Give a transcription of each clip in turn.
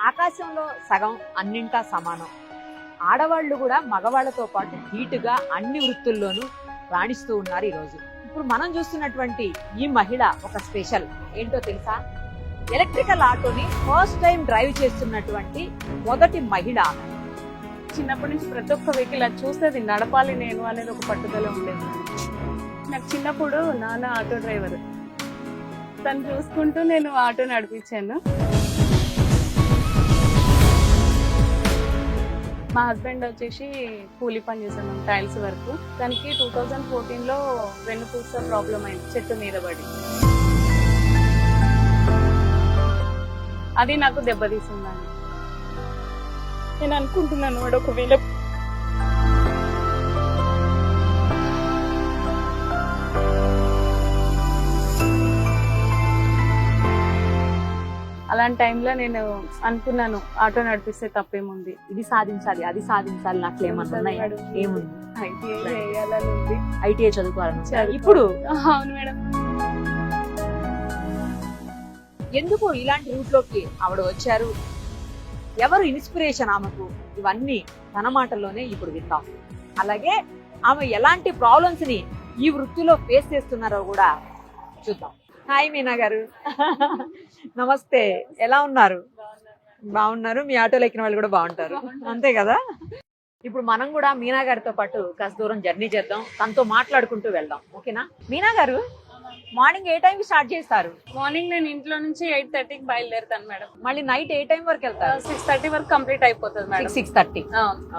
ఆకాశంలో సగం అన్నింటా సమానం. ఆడవాళ్లు కూడా మగవాళ్లతో పాటు ధీటుగా అన్ని వృత్తుల్లోనూ రాణిస్తూ ఉన్నారు ఈరోజు. ఇప్పుడు మనం చూస్తున్నటువంటి ఈ మహిళ ఒక స్పెషల్ ఏంటో తెలుసా? ఎలక్ట్రికల్ ఆటోని ఫస్ట్ టైం డ్రైవ్ చేస్తున్నటువంటి మొదటి మహిళ. చిన్నప్పటి నుంచి ప్రతి ఒక్క వెహికల్ అది చూస్తే అది నడపాలి నేను అనేది ఒక పట్టుదల ఉండేది. నాకు చిన్నప్పుడు నాన్న ఆటో డ్రైవర్, తను చూసుకుంటూ నేను ఆటో నడిపించాను. మా హస్బెండ్ వచ్చేసి కూలీ పని చేశాను, టైల్స్ వరకు. తనకి 2014లో వెన్నుపూస ప్రాబ్లం అయింది, చెట్టు మీద పడి. అది నాకు దెబ్బతీసిందండి. నేను అనుకుంటున్నాను వాడు ఒకవేళ అలాంటి టైంలో నేను అనుకున్నాను ఆటో నడిపిస్తే తప్పేముంది, ఇది సాధించాలి అది సాధించాలి నాకు ఏమన్నా ఏముంది, ఐటీఐ చేయాలని ఉంది, ఐటీఐ చదువుకోవాలని. ఇప్పుడు అవును మేడం. ఎందుకు ఇలాంటి రూట్ లోకి ఆవిడ వచ్చారు, ఎవరు ఇన్స్పిరేషన్ ఆమెకు, ఇవన్నీ తన మాటల్లోనే ఇప్పుడు విందాం. అలాగే ఆమె ఎలాంటి ప్రాబ్లమ్స్ ని ఈ వృత్తిలో ఫేస్ చేస్తున్నారో కూడా చూద్దాం. హాయ్ మీనా గారు. నమస్తే, ఎలా ఉన్నారు? బాగున్నారు. మీ ఆటోలో ఎక్కిన వాళ్ళు కూడా బాగుంటారు, అంతే కదా? ఇప్పుడు మనం కూడా మీనా గారితో పాటు కాస్త దూరం జర్నీ చేద్దాం, తనతో మాట్లాడుకుంటూ వెళ్దాం, ఓకేనా? మీనా గారు, మార్నింగ్ ఏ టైం స్టార్ట్ చేస్తారు? మార్నింగ్ నేను ఇంట్లో నుంచి 8:30కి బయలుదేరుతాను మేడం. మళ్ళీ నైట్ ఏ టైం వరకు వెళ్తారు? 6:30 వరకు కంప్లీట్ అయిపోతుంది మేడం. 6:30.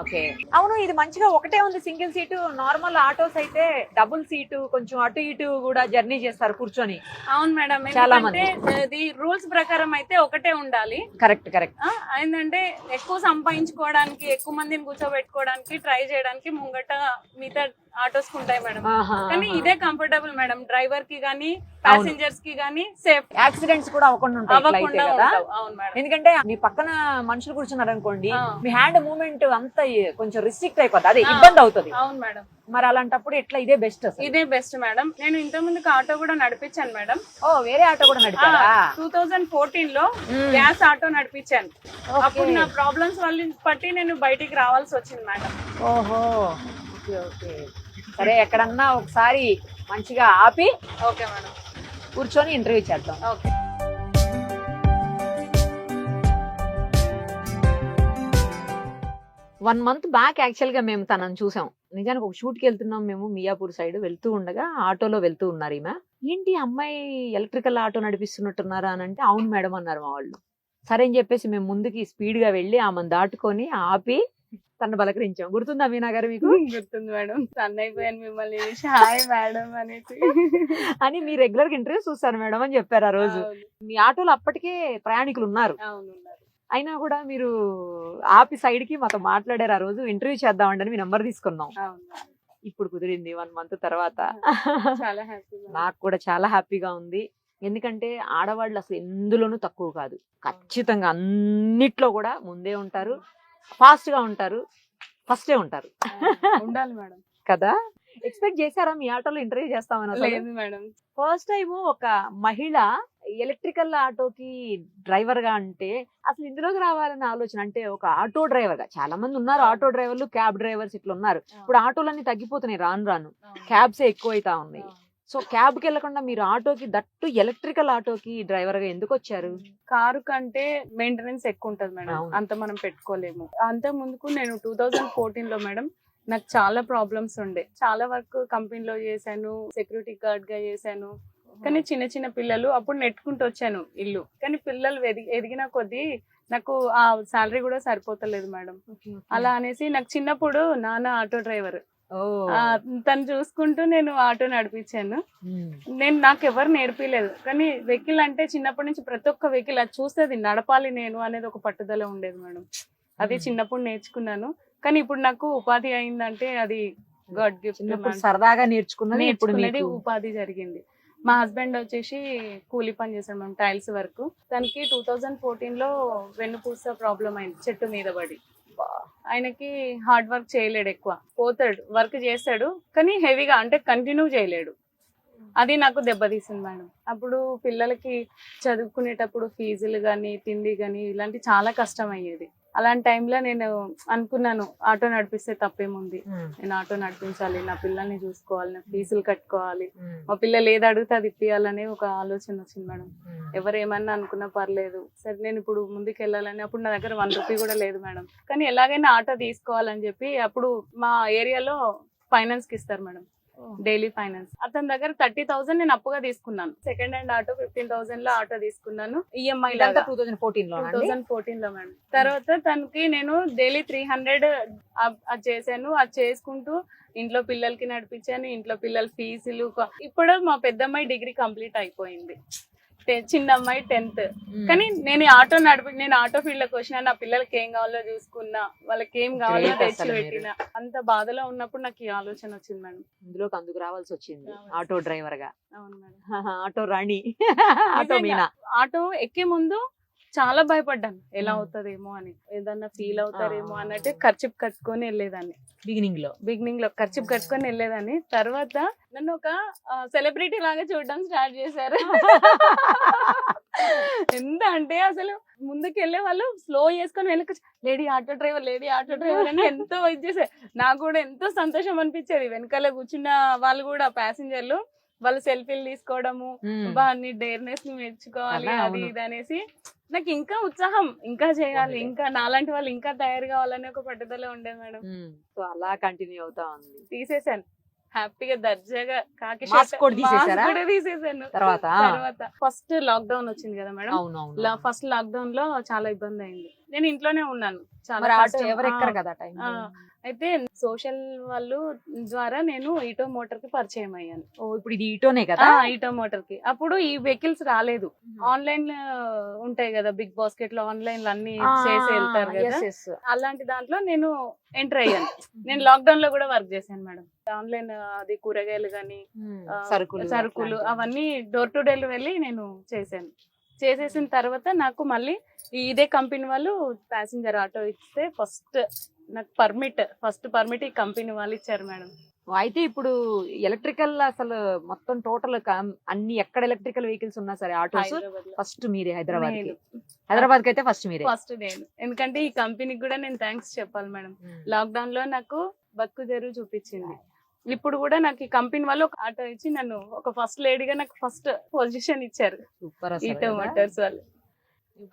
ఓకే. అవును, ఇది మంచిగా ఒకటే ఉంది, సింగిల్ సీటు. నార్మల్ ఆటోస్ అయితే డబుల్ సీటు, కొంచెం అటు ఇటు కూడా జర్నీ చేస్తారు కూర్చొని. అవును మేడం, చాలా మంది ఇది రూల్స్ ప్రకారం అయితే ఒకటే ఉండాలి. Correct correct. ఏంటంటే ఎక్కువ సంపాదించుకోవడానికి, ఎక్కువ మందిని కూర్చోబెట్టుకోవడానికి ట్రై చేయడానికి ముంగట మిగతా ఆటోస్ ఉంటాయి మేడం. కానీ ఇదే కంఫర్టబుల్ మేడం, డ్రైవర్ కి గానీ ప్యాసింజర్స్ కి గానీ సేఫ్. యాక్సిడెంట్స్ కూడా అవ్వకుండా ఉంటాయి. ఎందుకంటే మీ పక్కన మనుషులు కూర్చున్నారు అనుకోండి, మీ హ్యాండ్ మూవ్మెంట్ అంతా కొంచెం రిస్ట్రిక్ట్ అయిపోతుంది, అదే ఇబ్బంది అవుతుంది. అవును మేడం. మరి అలాంటప్పుడు ఎట్లా? ఇదే బెస్ట్. ఇదే బెస్ట్ మేడం. నేను ఇంత ముందుకు ఆటో కూడా నడిపించాను మేడం. ఓ, వేరే ఆటో కూడా నడిపారా? 2014లో గ్యాస్ ఆటో నడిపించాను. అప్పుడు నా ప్రాబ్లమ్స్ వల్ల బట్టి నేను బయటికి రావాల్సి వచ్చింది మేడం. ఓహో, ఓకే ఓకే. సరే, ఎక్కడన్నా ఒకసారి మంచిగా ఆపి ఓకే మేడం కూర్చొని ఇంటర్వ్యూ చేద్దాం. Okay. One month back actual గా మేము తనని చూసాం. నిజానికి ఒక షూట్ కి వెళ్తున్నాం మేము, మియాపూర్ సైడ్. వెళ్తూ ఉండగా ఆటోలో వెళ్తూ ఉన్నారు ఈమె. ఏంటి అమ్మాయి ఎలక్ట్రికల్ ఆటో నడిపిస్తున్నట్టున్నారా అని అంటే, అవును మేడం అన్నారు మా వాళ్ళు. సరే అని చెప్పేసి మేము ముందుకి స్పీడ్ గా వెళ్ళి ఆమెను దాటుకొని ఆపి తను బలకరించాం. గుర్తుందా మీనా గారు మీకు? గుర్తుంది మేడం. సన్ అయిపోయాను మిమ్మల్ని చూసి, హాయ్ మేడం అనేసి. అని మీ రెగ్యులర్ గా ఇంటర్వ్యూ చూస్తాను మేడం అని చెప్పారు ఆ రోజు. మీ ఆటోలో అప్పటికే ప్రయాణికులు ఉన్నారు, అయినా కూడా మీరు ఆపి సైడ్ కి మాతో మాట్లాడారు. ఆ రోజు ఇంటర్వ్యూ చేద్దామండి, మీ నెంబర్ తీసుకున్నాం. ఇప్పుడు కుదిరింది 1 month తర్వాత. నాకు కూడా చాలా హ్యాపీగా ఉంది. ఎందుకంటే ఆడవాళ్ళు అసలు ఎందులోనూ తక్కువ కాదు, ఖచ్చితంగా అన్నిట్లో కూడా ముందే ఉంటారు, ఫాస్ట్ గా ఉంటారు, ఫస్టే ఉంటారు. ఉండాలి మేడం కదా? ఎక్స్పెక్ట్ చేశారా మీ ఆటోలో ఇంటర్వ్యూ చేస్తామని? లేదు మేడం. ఫస్ట్ టైం ఒక మహిళ ఎలక్ట్రికల్ ఆటోకి డ్రైవర్ గా అంటే అసలు ఇందులోకి రావాలన్న ఆలోచన, అంటే ఒక ఆటో డ్రైవర్ గా చాలా మంది ఉన్నారు, ఆటో డ్రైవర్లు, క్యాబ్ డ్రైవర్స్ ఇట్లా ఉన్నారు. ఇప్పుడు ఆటోలన్నీ తగ్గిపోతున్నాయి, రాను రాను క్యాబ్సే ఎక్కువైతా ఉన్నాయి. సో క్యాబ్ కి వెళ్లకుండా మీరు ఆటోకి, దట్టు ఎలక్ట్రికల్ ఆటోకి డ్రైవర్ గా ఎందుకు వచ్చారు? కారు కంటే మెయింటెనెన్స్ ఎక్కువ ఉంటది మేడం, అంత మనం పెట్టుకోలేము. అంత ముందుకు నేను 2014లో మేడం నాకు చాలా ప్రాబ్లమ్స్ ఉండే. చాలా వర్క్ కంపెనీలో చేశాను, సెక్యూరిటీ గార్డ్ గా చేశాను. కానీ చిన్న చిన్న పిల్లలు అప్పుడు నెట్టుకుంటూ వచ్చాను ఇల్లు. కానీ పిల్లలు ఎదిగిన కొద్దీ నాకు ఆ శాలరీ కూడా సరిపోతలేదు మేడం. అలా అనేసి నాకు చిన్నప్పుడు నాన్న ఆటో డ్రైవర్, తను చూసుకుంటూ నేను ఆటో నడిపించాను. నాకు ఎవరు నేర్పిలేదు, కానీ వెహికల్ అంటే చిన్నప్పటి నుంచి ప్రతి ఒక్క వెహికల్ అది చూస్తే అది నడపాలి నేను అనేది ఒక పట్టుదల ఉండేది మేడం. అది చిన్నప్పుడు నేర్చుకున్నాను. కానీ ఇప్పుడు నాకు ఉపాధి అయిందంటే అది గాడ్ గిఫ్ట్. సరదాగా నేర్చుకున్నది ఉపాధి జరిగింది. మా హస్బెండ్ వచ్చేసి కూలీ పని చేశాడు మేము, టైల్స్ వరకు. తనకి 2014లో వెన్నుపూస ప్రాబ్లం అయింది, చెట్టు మీద పడి. ఆయనకి హార్డ్ వర్క్ చేయలేడు, ఎక్కువ పోతాడు, వర్క్ చేస్తాడు కానీ హెవీగా, అంటే కంటిన్యూ చేయలేడు. అది నాకు దెబ్బతీసింది మేడం. అప్పుడు పిల్లలకి చదువుకునేటప్పుడు ఫీజులు కానీ తిండి కానీ ఇలాంటి చాలా కష్టం అయ్యేది. అలాంటి టైంలో నేను అనుకున్నాను ఆటో నడిపిస్తే తప్పేముంది, నేను ఆటో నడిపించాలి, నా పిల్లల్ని చూసుకోవాలి, నా ఫీజులు కట్టుకోవాలి, మా పిల్లలు ఏది అడిగితే అది ఇప్పియాలనే ఒక ఆలోచన వచ్చింది మేడం. ఎవరేమన్నా అనుకున్నా పర్లేదు, సరే నేను ఇప్పుడు ముందుకు వెళ్ళాలని. అప్పుడు నా దగ్గర 1 రూపీ కూడా లేదు మేడం, కానీ ఎలాగైనా ఆటో తీసుకోవాలని చెప్పి అప్పుడు మా ఏరియాలో ఫైనాన్స్ కి ఇస్తారు మేడం, డైలీ ఫైనాన్స్. అతని దగ్గర 30,000 నేను అప్పుగా తీసుకున్నాను. సెకండ్ హ్యాండ్ ఆటో 15,000 లో ఆటో తీసుకున్నాను ఈఎంఐ. 2014 లో మేడం. తర్వాత తనకి నేను డైలీ 300 అది చేశాను. అది చేసుకుంటూ ఇంట్లో పిల్లలకి నడిపించాను, ఇంట్లో పిల్లల ఫీజులు. ఇప్పుడు మా పెద్దమ్మాయి డిగ్రీ కంప్లీట్ అయిపోయింది, చిన్న అమ్మాయి 10th. కానీ నేను ఆటో ఫీల్డ్ లోకి వచ్చిన, నా పిల్లలకి ఏం కావాలో చూసుకున్నా, వాళ్ళకి ఏం కావాలో తెచ్చి పెట్టిన. అంత బాధలో ఉన్నప్పుడు నాకు ఈ ఆలోచన వచ్చింది మేడం. ఇందులోకి అందుకు రావాల్సి వచ్చింది ఆటో డ్రైవర్ గా. అవును మేడం. ఆటో రాణి. ఆటో మీనా. ఆటో ఎక్కే ముందు చాలా భయపడ్డాను, ఎలా అవుతుందేమో అని, ఏదన్నా ఫీల్ అవుతారేమో అన్నట్టు ఖర్చు కట్టుకొని వెళ్ళేదాన్ని. బిగినింగ్ లో ఖర్చు కట్టుకొని వెళ్ళేదాన్ని. తర్వాత నన్ను ఒక సెలబ్రిటీ లాగా చూడడం స్టార్ట్ చేశారు. ఎంత అంటే అసలు ముందుకు వెళ్ళే వాళ్ళు స్లో చేసుకొని వెళ్ళక, లేడీ ఆటో డ్రైవర్ అని ఎంతో ఇది చేశారు. నాకు కూడా ఎంతో సంతోషం అనిపించేది. వెనకాల కూర్చున్న వాళ్ళు కూడా ప్యాసింజర్లు వాళ్ళు సెల్ఫీలు తీసుకోవడము, అన్ని డేర్నెస్ ని మెచ్చుకోవాలి, అది ఇది అనేసి నాకు ఇంకా ఉత్సాహం, ఇంకా చేయాలి, ఇంకా నాలాంటి వాళ్ళు ఇంకా తయారు కావాలని ఒక పట్టుదల ఉండేది మేడం. సో అలా కంటిన్యూ అవుతా ఉంది. తీసేసాను హ్యాపీగా, దర్జాగా. తీసేసాను. తర్వాత ఫస్ట్ లాక్డౌన్ వచ్చింది కదా మేడం. ఫస్ట్ లాక్డౌన్ లో చాలా ఇబ్బంది అయింది. నేను ఇంట్లోనే ఉన్నాను చాలా. అయితే సోషల్ వాళ్ళు ద్వారా నేను ఈటో మోటార్ కి పరిచయం అయ్యాను. ఇప్పుడు ఇది ఈటోనే కదా? ఈటో మోటార్ కి. అప్పుడు ఈ వెహికల్స్ రాలేదు, ఆన్లైన్ ఉంటాయి కదా, బిగ్ బాస్కెట్ లో ఆన్లైన్ లో అన్ని చేసి వెళ్తారు కదా, అలాంటి దాంట్లో నేను ఎంటర్ అయ్యాను. నేను లాక్డౌన్ లో కూడా వర్క్ చేశాను మేడం. ఆన్లైన్ అది కూరగాయలు గానీ సరుకులు అవన్నీ డోర్ టు డోర్ వెళ్ళి నేను చేశాను. చేసేసిన తర్వాత నాకు మళ్ళీ ఇదే కంపెనీ వాళ్ళు ప్యాసింజర్ ఆటో ఇస్తే నాకు ఫస్ట్ పర్మిట్ ఈ కంపెనీ వాళ్ళు ఇచ్చారు మేడం. అయితే ఇప్పుడు ఎలక్ట్రికల్ అసలు మొత్తం టోటల్ అన్ని ఎక్కడ ఎలక్ట్రికల్ వెహికల్స్ ఉన్నా సరే ఆటోస్ ఫస్ట్ మీరే? హైదరాబాద్ కి అయితే ఫస్ట్ నేను. ఎందుకంటే ఈ కంపెనీకి కూడా నేను థ్యాంక్స్ చెప్పాలి మేడం. లాక్డౌన్ లో నాకు బతుకు తెరువు చూపించింది. ఇప్పుడు కూడా నాకు ఈ కంపెనీ వాళ్ళు ఒక ఆటో ఇచ్చి నన్ను ఒక ఫస్ట్ లేడీగా నాకు ఫస్ట్ పొజిషన్ ఇచ్చారు ఈటో మోటార్స్ వాళ్ళు.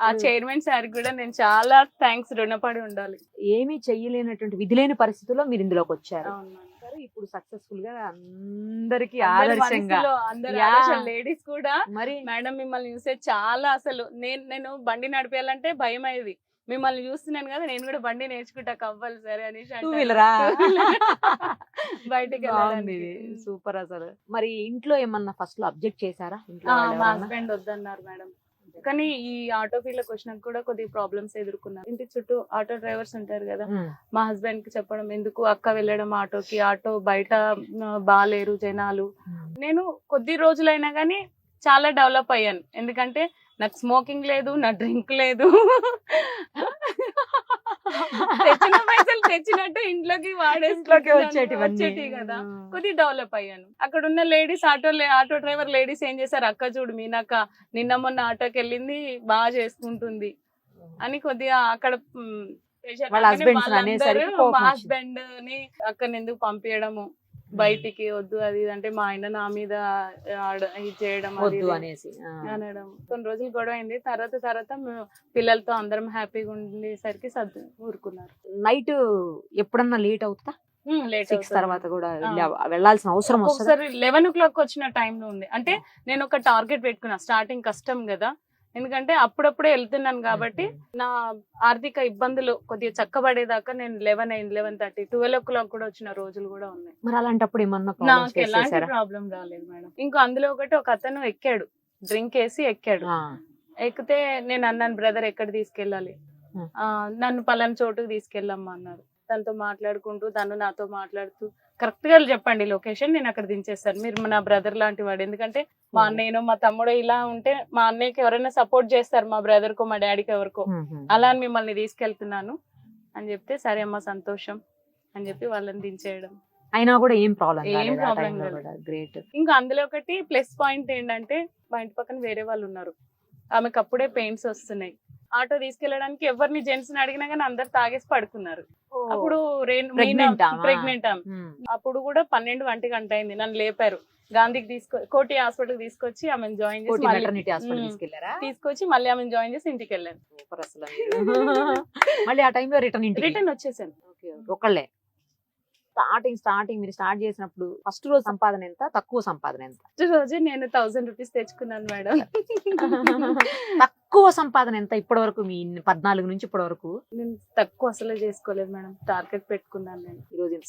ఆ చైర్మన్ సార్ కూడా నేను చాలా థ్యాంక్స్, రుణపడి ఉండాలి. ఏమీ చెయ్యలేనటువంటి విధి లేని పరిస్థితుల్లో మీరు ఇందులోకి వచ్చారు. ఇప్పుడు సక్సెస్ఫుల్ గా అందరికి ఆదర్శంగా లేడీస్ కూడా మరి మేడం మిమ్మల్ని చూస్తే చాలా అసలు నేను బండి నడిపేయాలంటే భయం అయ్యేది. మిమ్మల్ని చూస్తున్నాను కదా, నేను కూడా బండి నేర్చుకుంటా కవ్వాలి సరే అనేసి బయటికి. సూపర్ అసలు. మరి ఇంట్లో ఏమన్నా ఫస్ట్ లో అబ్జెక్ట్ చేశారా? మా హస్బెండ్ వద్దన్నారు మేడం. కానీ ఈ ఆటో ఫీల్డ్ లోకి వచ్చినాక కూడా కొద్దిగా ప్రాబ్లమ్స్ ఎదుర్కొన్నారు. ఇంటి చుట్టూ ఆటో డ్రైవర్స్ ఉంటారు కదా, మా హస్బెండ్ కి చెప్పడం ఎందుకు అక్క వెళ్ళడం ఆటోకి, ఆటో బయట బాలేరు జనాలు. నేను కొద్ది రోజులైనా గానీ చాలా డెవలప్ అయ్యాను. ఎందుకంటే నాకు స్మోకింగ్ లేదు, నా డ్రింక్ లేదు, తెచ్చిన పైసలు తెచ్చినట్టు ఇంట్లోకి వచ్చేటి కదా, కొద్ది డెవలప్ అయ్యాను. అక్కడ ఉన్న లేడీస్ ఆటో డ్రైవర్ లేడీస్ ఏం చేశారు, అక్క చూడు మీనాక నిన్న మొన్న ఆటోకి వెళ్ళింది బాగా చేసుకుంటుంది అని కొద్దిగా అక్కడ మా హస్బెండ్ ని అక్కడ ఎందుకు పంపించడము బయటికి వద్దు అది అంటే మా ఆయన నా మీద ఇది చేయడం అనేసి అనడం. కొన్ని రోజులు గొడవ అయింది. తర్వాత పిల్లలతో అందరం హ్యాపీగా ఉండేసరికి ఊరుకున్నారు. నైట్ ఎప్పుడన్నా లేట్ అవుతా? లేట్ తర్వాత కూడా వెళ్ళాల్సిన అవసరం ఒకసారి 11 o'clock వచ్చిన టైంలో ఉంది. అంటే నేను ఒక టార్గెట్ పెట్టుకున్నా, స్టార్టింగ్ కష్టం కదా, ఎందుకంటే అప్పుడప్పుడే వెళ్తున్నాను కాబట్టి నా ఆర్థిక ఇబ్బందులు కొద్దిగా చక్కబడేదాకా నేను 11:30 12 o'clock కూడా వచ్చిన రోజులు కూడా ఉన్నాయి. మరి అలాంటప్పుడు ఏమన్నా నాకు ఎలాంటి ప్రాబ్లం రాలేదు మేడం. ఇంకా అందులో ఒక అతను ఎక్కాడు, డ్రింక్ వేసి ఎక్కాడు. ఎక్కితే నేను అన్నాను బ్రదర్ ఎక్కడ తీసుకెళ్ళాలి, నన్ను పలానా చోటుకు తీసుకెళ్ళమ్మా అన్నాడు. తనతో మాట్లాడుకుంటూ తను నాతో మాట్లాడుతూ కరెక్ట్ గా చెప్పండి లొకేషన్, నేను అక్కడ దించేస్తాను, మీరు నా బ్రదర్ లాంటి వాడు. ఎందుకంటే మా అన్నయ్యను మా తమ్ముడు ఇలా ఉంటే మా అన్నయ్యకి ఎవరైనా సపోర్ట్ చేస్తారు, మా బ్రదర్ కో మా డాడీకి ఎవరికో, అలా మిమ్మల్ని తీసుకెళ్తున్నాను అని చెప్తే సరే అమ్మా సంతోషం అని చెప్పి వాళ్ళని దించేయడం. అయినా కూడా ఏం ప్రాబ్లం ఏం problem కాలేదు. గ్రేట్. ఇంకా అందులో ఒకటి ప్లస్ పాయింట్ ఏంటంటే మా ఇంటి పక్కన వేరే వాళ్ళు ఉన్నారు, ఆమెకు అప్పుడే పెయిన్స్ వస్తున్నాయి. ఆటో తీసుకెళ్ళడానికి ఎవరిని జెంట్స్ ని అడిగినా కానీ అందరు తాగేసి పడుకున్నారు. అప్పుడు ప్రెగ్నెంట్ అప్పుడు కూడా 12-1 గంట అయింది. నన్ను లేపారు, గాంధీకి కోటి హాస్పిటల్ తీసుకొచ్చి ఆమెను జాయిన్ చేసి తీసుకొచ్చి మళ్ళీ ఆమెను జాయిన్ చేసి ఇంటికి వెళ్ళాను. మళ్ళీ ఆ టైంలో రిటర్న్ వచ్చేసాను. ఒకళ్ళే స్టార్టింగ్ మీరు స్టార్ట్ చేసినప్పుడు ఫస్ట్ రోజు సంపాదన ఎంత, తక్కువ సంపాదన ఎంత? ఫస్ట్ రోజు నేను 1000 రూపీస్ తెచ్చుకున్నాను మేడం. తక్కువ సంపాదన ఎంత ఇప్పటి వరకు మీ 14 నుంచి ఇప్పటి వరకు? నేను తక్కువ అసలు చేసుకోలేదు మేడం, టార్గెట్ పెట్టుకున్నాను. నేను ఈ రోజు ఇంత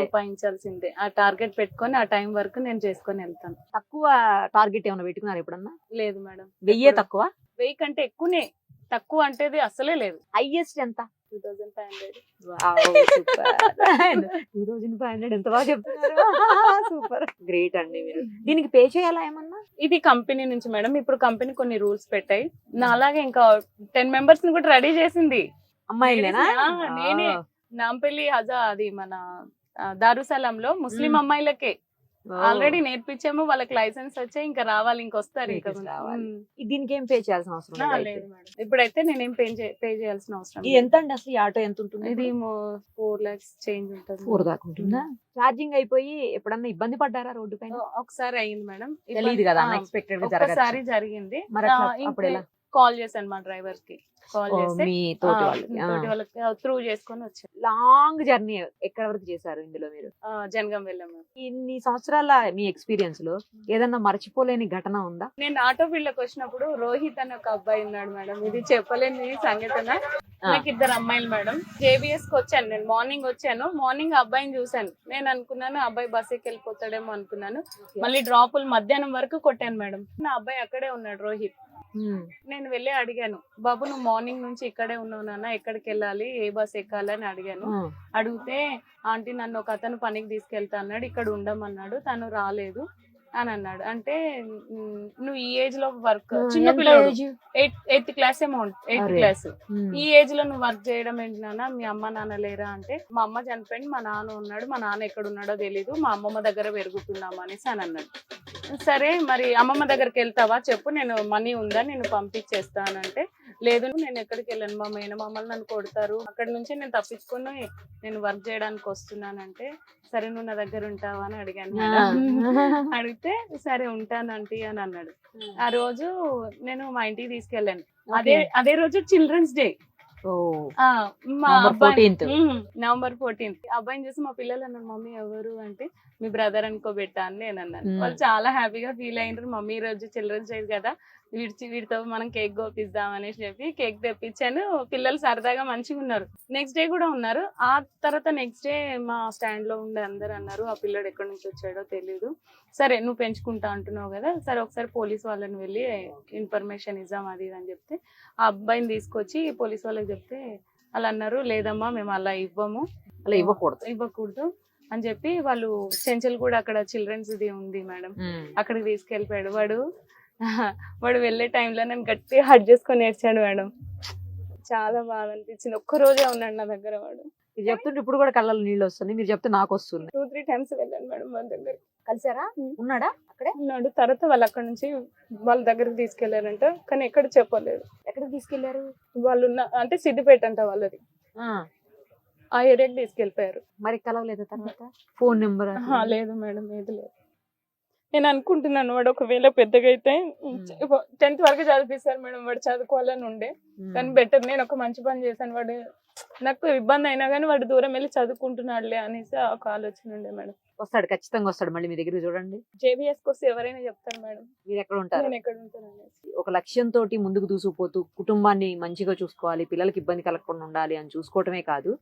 సంపాదించాల్సిందే, ఆ టార్గెట్ పెట్టుకొని ఆ టైం వరకు నేను చేసుకొని వెళ్తాను. తక్కువ టార్గెట్ ఏమైనా పెట్టుకున్నారు ఎప్పుడన్నా? లేదు మేడం. 1000 తక్కువ? 1000 కంటే ఎక్కువనే. తక్కువ అంటే అసలే లేదు. హైయెస్ట్ ఎంత? 2500. 2500 ఎంత బాగా చెప్తున్నారు. సూపర్, గ్రేట్ అండి. మీరు దీనికి పే చేయాలా ఏమన్నా? ఇది కంపెనీ నుంచి మేడం. ఇప్పుడు కంపెనీ కొన్ని రూల్స్ పెట్టాయి, నా అలాగే ఇంకా 10 మెంబర్స్ ని కూడా రెడీ చేసింది. అమ్మాయిలేనా? నేనే నాంపల్లి హజా, అది మన దారుసలంలో ముస్లిం అమ్మాయిలకే ఆల్రెడీ నేర్పించాము. వాళ్ళకి లైసెన్స్ వచ్చాయి, ఇంకా రావాలి, ఇంకొస్తారు. ఇంకా దీనికి ఏం పే చేయాల్సిన అవసరం లేదు మేడం. ఇప్పుడైతే నేనేం పే చేయాల్సిన అవసరం. ఎంత అండి అసలు ఈ ఆటో ఎంత ఉంటుంది? ఇది 4 lakhs చేంజ్ ఉంటుంది. 4 దాకా ఉంటుందా? ఛార్జింగ్ అయిపోయి ఎప్పుడన్నా ఇబ్బంది పడ్డారా రోడ్డు పైన? ఒకసారి అయింది మేడం. తెలియదు కదా, అన్ఎక్స్పెక్టెడ్ గా ఒకసారి జరిగింది. మరి అప్పుడు ఎలా? కాల్ చేశాను మా డ్రైవర్ కి, కాల్ చేస్తే మీ తోటి వాళ్ళకి త్రూ చేసుకొని వచ్చాను. లాంగ్ జర్నీ ఎక్కడ వరకు చేశారు ఇందులో మీరు? జనగాం వెళ్ళాము. ఇన్ని సంవత్సరాల మీ ఎక్స్పీరియన్స్ లో ఏదన్నా మర్చిపోలేని ఘటన ఉందా? నేను ఆటో ఫీల్డ్ కి వచ్చినప్పుడు రోహిత్ అని ఒక అబ్బాయి ఉన్నాడు మేడం. ఇది చెప్పలేని సంగతిగా. నాకు 2 అమ్మాయిలు మేడం. JBS కి వచ్చాను నేను, మార్నింగ్ వచ్చాను. మార్నింగ్ అబ్బాయిని చూశాను. నేను అనుకున్నాను అబ్బాయి బస్ ఎక్కి వెళ్ళిపోతాడేమో అనుకున్నాను. మళ్ళీ డ్రాపులు మధ్యాహ్నం వరకు కొట్టాను మేడం. నా అబ్బాయి అక్కడే ఉన్నాడు, రోహిత్. నేను వెళ్ళి అడిగాను, బాబు నువ్వు మార్నింగ్ నుంచి ఇక్కడే ఉన్నావు నాన్న, ఎక్కడికి వెళ్ళాలి, ఏ బస్ ఎక్కాలి అని అడిగాను. అడిగితే ఆంటీ నన్ను ఒక అతను పనికి తీసుకెళ్తా అన్నాడు, ఇక్కడ ఉండమన్నాడు, తను రాలేదు అని అన్నాడు. అంటే నువ్వు ఈ ఏజ్ లో వర్క్, చిన్న పిల్లడు 8th క్లాస్ ఏమో, 8th క్లాస్, ఈ ఏజ్ లో నువ్వు వర్క్ చేయడం ఏంటి నాన్న, మీ అమ్మ నాన్న లేరా అంటే, మా అమ్మ చనిపోయింది, మా నాన్న ఉన్నాడు, మా నాన్న ఎక్కడ ఉన్నాడో తెలీదు, మా అమ్మమ్మ దగ్గర పెరుగుతున్నాము అనేసి అని అన్నాడు. సరే మరి అమ్మమ్మ దగ్గరికి వెళ్తావా చెప్పు, నేను మనీ ఉందా నేను పంపించేస్తానంటే, లేదు నేను ఎక్కడికి వెళ్ళాను, మా మేనమామలు నన్ను కొడతారు, అక్కడి నుంచి నేను తప్పించుకొని నేను వర్క్ చేయడానికి వస్తున్నానంటే, సరే నువ్వు నా దగ్గర ఉంటావా అని అడిగాను. అడిగితే సరే ఉంటానంటీ అని అన్నాడు. ఆ రోజు నేను మా ఇంటికి తీసుకెళ్ళాను. అదే రోజు చిల్డ్రన్స్ డే. మా అబ్బాయి November 14th. అబ్బాయిని చూసి మా పిల్లలు అన్నారు, మమ్మీ ఎవరు అంటే, మీ బ్రదర్ అనుకోబెట్టా అని నేను అన్నాను. వాళ్ళు చాలా హ్యాపీగా ఫీల్ అయినారు. మమ్మీ ఈ రోజు చిల్డ్రన్స్ డే కదా, వీటితో మనం కేక్ కోపిద్దాం అనేసి చెప్పి కేక్ తెప్పించాను. పిల్లలు సరదాగా మంచిగా ఉన్నారు. నెక్స్ట్ డే కూడా ఉన్నారు. ఆ తర్వాత నెక్స్ట్ డే మా స్టాండ్ లో ఉండే అందరు అన్నారు, ఆ పిల్లడు ఎక్కడి నుంచి వచ్చాడో తెలీదు, సరే నువ్వు పెంచుకుంటా అంటున్నావు కదా, సరే ఒకసారి పోలీస్ వాళ్ళని వెళ్ళి ఇన్ఫర్మేషన్ ఇద్దాం అది ఇది అని చెప్తే, ఆ అబ్బాయిని తీసుకొచ్చి పోలీస్ వాళ్ళకి చెప్తే వాళ్ళు అన్నారు, లేదమ్మా మేము అలా ఇవ్వము, అలా ఇవ్వకూడదు అని చెప్పి వాళ్ళు చెంచల్ కూడా అక్కడ చిల్డ్రన్స్ ది ఉంది మేడం, అక్కడికి తీసుకెళ్ళిపోయాడు. వాడు వెళ్ళే టైంలో నేను గట్టిగా హట్ చేసుకొని ఏడ్చాడు మేడం. చాలా బాధ అనిపించింది. ఒక్క రోజే ఉన్నాడు నా దగ్గర వాడు. మీరు చెప్తుంటే ఇప్పుడు కూడా కళ్ళలో నీళ్ళు వస్తుంది, మీరు చెప్తే నాకు వస్తుంది. 2-3 times వెళ్ళాను మేడం వాళ్ళ దగ్గర. కలిసారా? ఉన్నాడా అక్కడే? ఉన్నాడు. తర్వాత వాళ్ళు అక్కడ నుంచి వాళ్ళ దగ్గరకు తీసుకెళ్లారంట, కానీ ఎక్కడ చెప్పలేదు. ఎక్కడికి తీసుకెళ్లారు? వాళ్ళు అంటే సిద్దిపేట అంట వాళ్ళది, ఆ ఏరియాకి తీసుకెళ్ళిపోయారు. మరి కలవలేదు తర్వాత? ఫోన్ నెంబర్ లేదు మేడం, ఏది లేదు. నేను అనుకుంటున్నాను వాడు ఒకవేళ పెద్దగా అయితే 10th వరకు చదివిస్తారు మేడం, వాడు చదువుకోవాలని ఉండే, కానీ బెటర్ నేను ఒక మంచి పని చేశాను. వాడు నాకు ఇబ్బంది అయినా కానీ వాడు దూరం వెళ్ళి చదువుకుంటున్నాడులే అనేసి ఒక ఆలోచన ఉండే మేడం. వస్తాడు, ఖచ్చితంగా వస్తాడు. మళ్ళీ మీ దగ్గర చూడండి, JBS వస్తే ఎవరైనా చెప్తారు మేడం మీరు ఎక్కడ ఉంటారు, నేను ఎక్కడ ఉంటాను అనేసి. ఒక లక్ష్యంతో ముందుకు దూసుకుపోతూ కుటుంబాన్ని మంచిగా చూసుకోవాలి, పిల్లలకి ఇబ్బంది కలగకుండా ఉండాలి అని చూసుకోవటమే కాదు,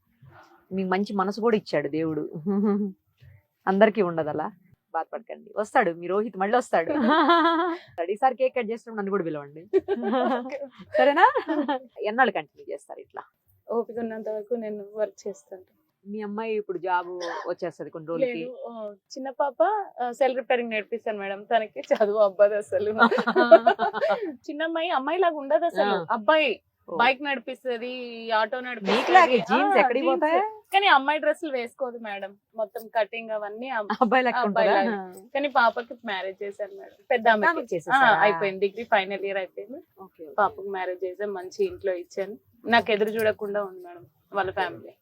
మీకు మంచి మనసు కూడా ఇచ్చాడు దేవుడు. అందరికీ ఉండదు అలా, బాధపడకండి. వస్తాడు మీ రోహిత్, మళ్ళీ వస్తాడు. ఈసారి కేక్ కట్ చేసినప్పుడు నన్ను కూడా పిలవండి, సరేనా? ఎన్నాళ్ళు కంటిన్యూ చేస్తారు ఇట్లా? ఓపిక ఉన్నంత వరకు నేను వర్క్ చేస్తాను. మీ అమ్మాయి ఇప్పుడు జాబ్ వచ్చేస్తుంది కొన్ని రోజులకి? చిన్న పాప సెల్ రిపేరింగ్ నేర్పిస్తాను మేడం, తనకి చదువు అబ్బాయి అసలు. చిన్న అమ్మాయి లాగా ఉండదు అసలు, అబ్బాయి బైక్ నడిపిస్తుంది, ఆటో నడిపిస్తుంది. ఎక్కడికి పోతాయి? కానీ అమ్మాయి డ్రెస్సులు వేసుకోదు మేడం, మొత్తం కటింగ్ అవన్నీ అబ్బాయి లెక్క అబ్బాయి ఉంటుందా? లాగా. కానీ పాపకి మ్యారేజ్ చేశాను మేడం, పెద్ద ఆమెకి. ఆమెకి చేసేసారా? అయిపోయింది, డిగ్రీ ఫైనల్ ఇయర్ అయిపోయింది. Okay, okay. పాపకు మ్యారేజ్ చేసాను, మంచి ఇంట్లో ఇచ్చాను. నాకు ఎదురు చూడకుండా ఉంది మేడం వాళ్ళ ఫ్యామిలీ.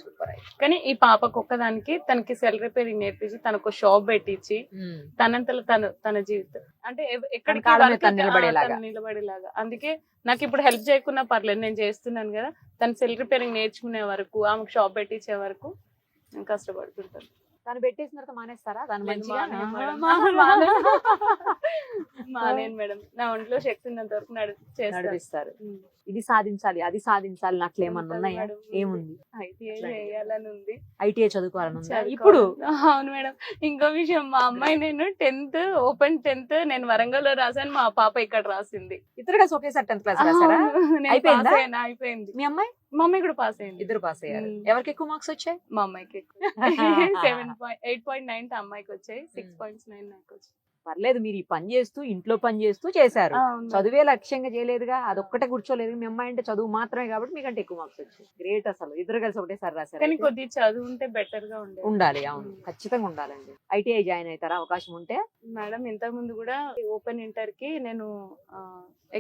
సూపర్ అయితే. కానీ ఈ పాపకు ఒక్కదానికి తనకి సెల్ రిపేరింగ్ నేర్పించి తనకు షాప్ పెట్టించి తనంతలో తన జీవితం అంటే ఎక్కడికి కాళ్ళ మీద వరకు తను నిలబడేలాగా. తను నిలబడేలాగా. అందుకే నాకు ఇప్పుడు హెల్ప్ చేయకున్నా పర్లేదు, నేను చేస్తున్నాను కదా. తను సెల్ రిపేరింగ్ నేర్చుకునే వరకు, ఆమెకు షాప్ పెట్టించే వరకు నేను కష్టపడుతుంటాను. తను పెట్టేసిన తర్వాత మానేస్తారా? తను మంచిగా మానేను మేడం, నా ఒంట్లో శక్తి ఉన్నంత వరకు చేస్తాను. నడిపిస్తారు. ఇది సాధించాలి, అది సాధించాలి, అట్లా ఏమన్నా ఉన్నాయా? మేడం, ఏముంది? ITI చేయాలని ఉంది. ITI చదువుకోవాలని ఉందా ఇప్పుడు? అవును మేడం. ఇంకో విషయం, మా అమ్మాయి నేను 10th ఓపెన్ 10th నేను వరంగల్ లో రాశాను, మా పాప ఇక్కడ రాసింది. ఇద్దరు కలిసి ఒకేసారి 10th క్లాస్ రాసారా? నేను అయిపోయిందా? pass అయ్యాను, అయిపోయింది. మీ అమ్మాయి? మా అమ్మాయి కూడా పాస్ అయింది. ఇద్దరు పాస్ అయ్యారు. ఎవరికి ఎక్కువ మార్క్స్ వచ్చాయి? మా అమ్మాయికి 8.9 అమ్మాయికి వచ్చాయి, 6.9 నాకు వచ్చాయి. పర్లేదు, మీరు ఈ పని చేస్తూ ఇంట్లో పని చేస్తూ చేశారు. అవును. చదువే లక్ష్యంగా చేయలేదుగా, అదొక్కటే కూర్చోలేదు. మీ అమ్మాయి అంటే చదువు మాత్రమే కాబట్టి మీకంటే ఎక్కువ మార్క్స్ వచ్చాయి. గ్రేట్ అసలు, ఇద్దరు కలిసి ఒకటేసారి రాశారు. కానీ కొద్దిగా చదువు ఉంటే బెటర్ గా ఉండేది. ఉండాలి, అవును, ఖచ్చితంగా ఉండాలండి. ITI జాయిన్ అవుతారా అవకాశం ఉంటే? మేడం ఇంతకు ముందు కూడా ఓపెన్ ఇంటర్ కి నేను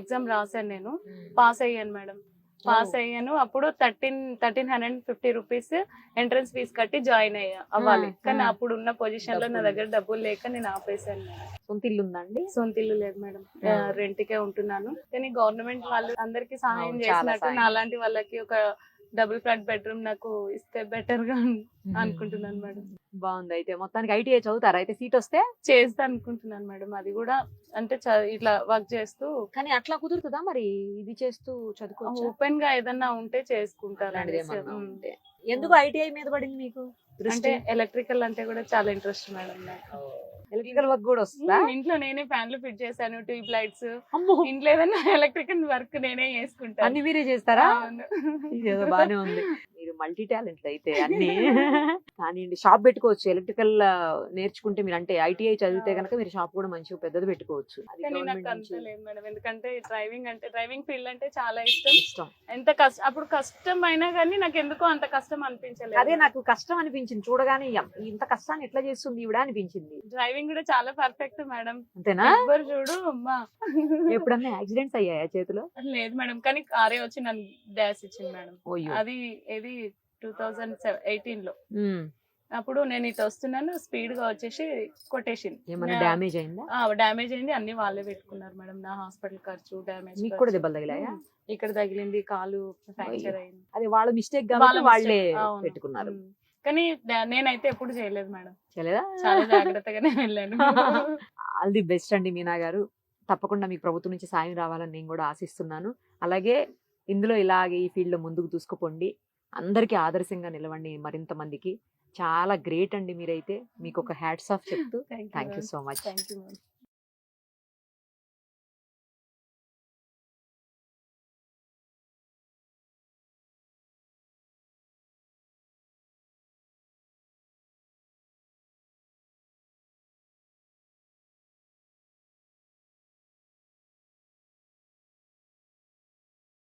ఎగ్జామ్ రాశాను, నేను పాస్ అయ్యాను మేడం. పాస్ అయ్యాను. అప్పుడు 1350 రూపీస్ ఎంట్రన్స్ ఫీజ్ కట్టి జాయిన్ అవ్వాలి. కానీ అప్పుడు ఉన్న పొజిషన్ లో నా దగ్గర డబ్బులు లేక నేను ఆపేసాను మేడం. సొంత ఇల్లు ఉందండి? సొంత ఇల్లు లేదు మేడం, రెంట్ కే ఉంటున్నాను. కానీ గవర్నమెంట్ వాళ్ళు అందరికి సహాయం అవును, చాలా చేసినట్టు సాయం. నా లాంటి వాళ్ళకి ఒక డబుల్ ఫ్లాట్ బెడ్రూమ్ నాకు ఇస్తే బెటర్ గా అనుకుంటున్నాను మేడం. బాగుంది. అయితే మొత్తానికి ITI చదువుతారా? అయితే సీట్ వస్తే చేస్తా అనుకుంటున్నాను మేడం. అది కూడా అంటే ఇట్లా వర్క్ చేస్తూ. కానీ అట్లా కుదురుతుందా మరి? ఇది చేస్తూ చదువుకోవచ్చు? ఓపెన్ గా ఏదన్నా ఉంటే చేసుకుంటారు. అలాంటిది ఏమన్నా ఉంటే. ఎందుకు ITI మీద పడింది మీకు అంటే ఎలక్ట్రికల్ అంటే కూడా చాలా ఇంట్రెస్ట్ మేడం నాకు. ఎలక్ట్రికల్ వర్క్ కూడా వస్తుందా? ఇంట్లో నేనే ఫ్యాన్లు ఫిట్ చేశాను, ట్యూబ్ లైట్స్. అమ్మో, ఇంట్లో ఏదైనా ఎలక్ట్రికల్ వర్క్ నేనే చేసుకుంటాను. అన్ని మీరే చేస్తారా? అవును. ఇదేదో బానే ఉంది. మీరు మల్టీ టాలెంట్ అయితే అన్ని. కానీ షాప్ పెట్టుకోవచ్చు ఎలక్ట్రికల్ నేర్చుకుంటే. మీరు అంటే ITI చదివితే కనుక మీరు షాప్ కూడా మంచిగా పెద్దది పెట్టుకోవచ్చు. అది కానీ నాకు government అంత నుంచి లేదు మేడం, ఎందుకంటే డ్రైవింగ్ ఫీల్డ్ అంటే చాలా ఇష్టం. ఇష్టం. ఎంత కష్టం, అప్పుడు కష్టం అయినా కానీ నాకు ఎందుకో అంత కష్టం అనిపించలేదు. అదే నాకు కష్టం అనిపించింది చూడగానే, ఇంత కష్టాన్ని ఎట్లా చేస్తుంది ఈవిడ అనిపించింది. డ్రైవింగ్ కూడా చాలా పర్ఫెక్ట్ మేడం. అంతేనా? ఎవరు చూడు అమ్మా. ఎప్పుడన్నా యాక్సిడెంట్స్ అయ్యాయా చేతిలో? లేదు మేడం, కానీ కారే వచ్చి నన్ను డాష్ ఇచ్చింది మేడం. ఓయ్యో. అది 2018 లో. అప్పుడు నేను ఇటు వస్తున్నాను, స్పీడ్ గా వచ్చేసి కొట్టేసింది. ఏమన్నా డ్యామేజ్ అయిందా? డ్యామేజ్ అయింది, అన్ని వాళ్ళే పెట్టుకున్నారు మేడం. నా హాస్పిటల్ ఖర్చు, డ్యామేజ్. మీకు కూడా దెబ్బలు తగిలాయా? ఇక్కడ తగిలింది, కాలు ఫ్రాక్చర్ అయింది. అది వాళ్ళ మిస్టేక్ వాళ్ళ కాబట్టి వాళ్ళే mistake. అవును. పెట్టుకున్నారు. కానీ నేనైతే ఎప్పుడు చేయలేదు మేడం, చేయలేదా? చాలా జాగ్రత్తగానే వెళ్ళాను. ఆల్ ది బెస్ట్ అండి మీనా గారు. తప్పకుండా మీకు ప్రభుత్వం నుంచి సాయం రావాలని నేను కూడా ఆశిస్తున్నాను. అలాగే ఇందులో ఇలాగే ఈ ఫీల్డ్ లో ముందుకు దూసుకుపోండి. అందరికీ ఆదర్శంగా నిలవండి మరింత మందికి. చాలా గ్రేట్ అండి మీరైతే. మీకు ఒక హ్యాట్స్ ఆఫ్ చెప్తూ thank you so much. Thank you.